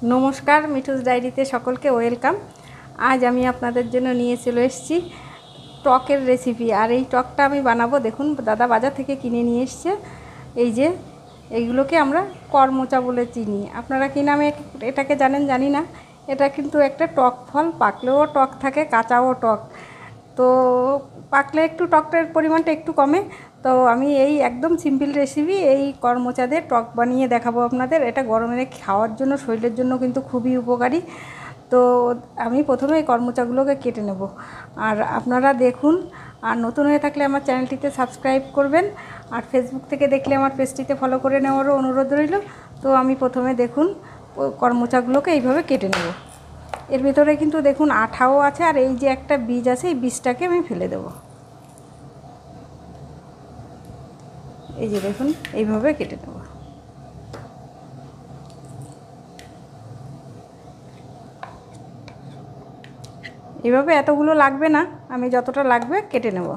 নমস্কার, মিঠুস ডায়েরিতে সকলকে ওয়েলকাম। আজ আমি আপনাদের জন্য নিয়ে চলে এসেছি টকের রেসিপি। আর এই টকটা আমি বানাবো, দেখুন দাদা বাজার থেকে কিনে নিয়ে এসছে। এই যে এইগুলোকে আমরা করমচা বলে চিনি, আপনারা কী নামে এটাকে জানেন জানি না। এটা কিন্তু একটা টক ফল, পাকলেও টক থাকে, কাঁচাও টক। তো পাকলে একটু টকটার পরিমাণটা একটু কমে। তো আমি এই একদম সিম্পল রেসিপি, এই করমচাদের টক বানিয়ে দেখাবো আপনাদের। এটা গরমে খাওয়ার জন্য, শরীরের জন্য কিন্তু খুবই উপকারী। তো আমি প্রথমে এই করমচাগুলোকে কেটে নেব, আর আপনারা দেখুন। আর নতুন হয়ে থাকলে আমার চ্যানেলটিতে সাবস্ক্রাইব করবেন, আর ফেসবুক থেকে দেখলে আমার পেজটিতে ফলো করে নেওয়ারও অনুরোধ রইল। তো আমি প্রথমে দেখুন করমচাগুলোকে এইভাবে কেটে নেব। এর ভিতরে কিন্তু দেখুন আঠাও আছে, আর এই যে একটা বীজ আছে, এই বীজটাকে আমি ফেলে দেব। এই যে দেখুন এইভাবে কেটে নেব। এইভাবে এতগুলো লাগবে না, আমি যতটা লাগবে কেটে নেব।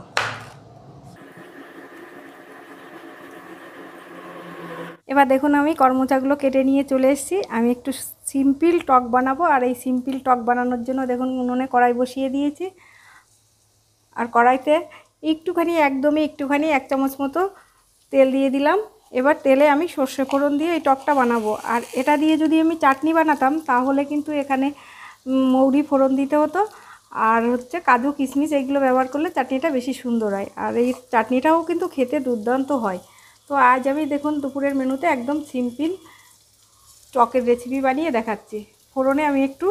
এবার দেখুন আমি করমচাগুলো কেটে নিয়ে চলে এসেছি। আমি একটু সিম্পল টক বানাবো, আর এই সিম্পল টক বানানোর জন্য দেখুন উনুনে কড়াই বসিয়ে দিয়েছি। আর কড়াইতে একদমই একটুখানি 1 চামচ মতো তেল দিয়ে দিলাম। এবার তেলে আমি সর্ষে ফোড়ন দিয়ে এই টকটা বানাবো। আর এটা দিয়ে যদি আমি চাটনি বানাতাম, তাহলে কিন্তু এখানে মৌরি ফোড়ন দিতে হতো, আর কাজু কিশমিশ এইগুলো ব্যবহার করলে চাটনিটা বেশি সুন্দর হয়। আর এই চাটনিটাও কিন্তু খেতে দুর্দান্ত হয়। তো আজ আমি দেখুন দুপুরের মেনুতে একদম সিম্পল টকের রেসিপি বানিয়ে দেখাচ্ছি। ফোড়নে আমি একটু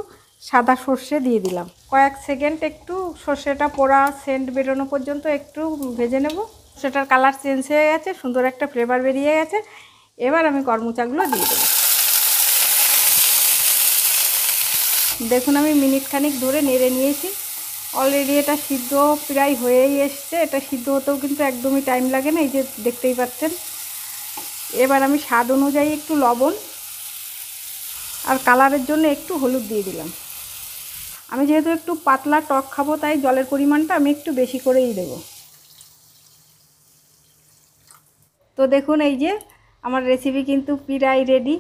সাদা সর্ষে দিয়ে দিলাম। কয়েক সেকেন্ড একটু সর্ষেটা পোড়া সেন্ট বেরোনো পর্যন্ত একটু ভেজে নেব। সেটার কালার চেঞ্জ হয়ে গেছে, সুন্দর একটা ফ্লেভার বেরিয়ে গেছে। এবার আমি করমচাগুলো দিয়ে দেবো। দেখুন আমি মিনিট খানিক ধরে নেড়ে নিয়েছি। অলরেডি এটা সিদ্ধ প্রায় হয়েই এসছে। এটা সিদ্ধ হতেও কিন্তু একদমই টাইম লাগে না, এই যে দেখতেই পাচ্ছেন। এবার আমি স্বাদ অনুযায়ী একটু লবণ আর কালারের জন্য একটু হলুদ দিয়ে দিলাম। আমি যেহেতু একটু পাতলা টক খাবো, তাই জলের পরিমাণটা আমি একটু বেশি করেই দেবো। তো দেখুন এই যে আমার রেসিপি কিন্তু প্রায় রেডি।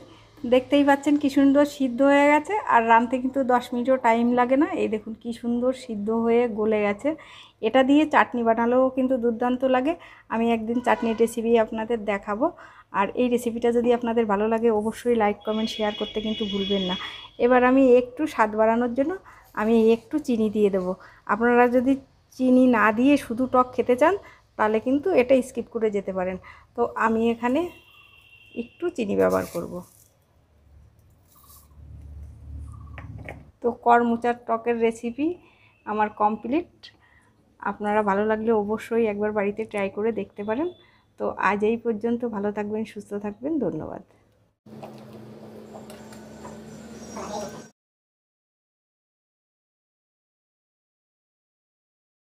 দেখতেই পাচ্ছেন কি সুন্দর সিদ্ধ হয়ে গেছে, আর রাঁধতে কিন্তু 10 মিনিটও টাইম লাগে না। এই দেখুন কি সুন্দর সিদ্ধ হয়ে গলে গেছে। এটা দিয়ে চাটনি বানালেও কিন্তু দুর্দান্ত লাগে। আমি একদিন চাটনির রেসিপি আপনাদের দেখাবো। আর এই রেসিপিটা যদি আপনাদের ভালো লাগে, অবশ্যই লাইক কমেন্ট শেয়ার করতে কিন্তু ভুলবেন না। এবার আমি একটু স্বাদ বাড়ানোর জন্য আমি একটু চিনি দিয়ে দেবো। আপনারা যদি চিনি না দিয়ে শুধু টক খেতে চান, তাহলে কিন্তু এটা স্কিপ করে যেতে পারেন। তো আমি এখানে একটু চিনি ব্যবহার করব। তো করমচার টকের রেসিপি আমার কমপ্লিট। আপনারা ভালো লাগলে অবশ্যই একবার বাড়িতে ট্রাই করে দেখতে পারেন। তো আজ এই পর্যন্ত, ভালো থাকবেন, সুস্থ থাকবেন, ধন্যবাদ।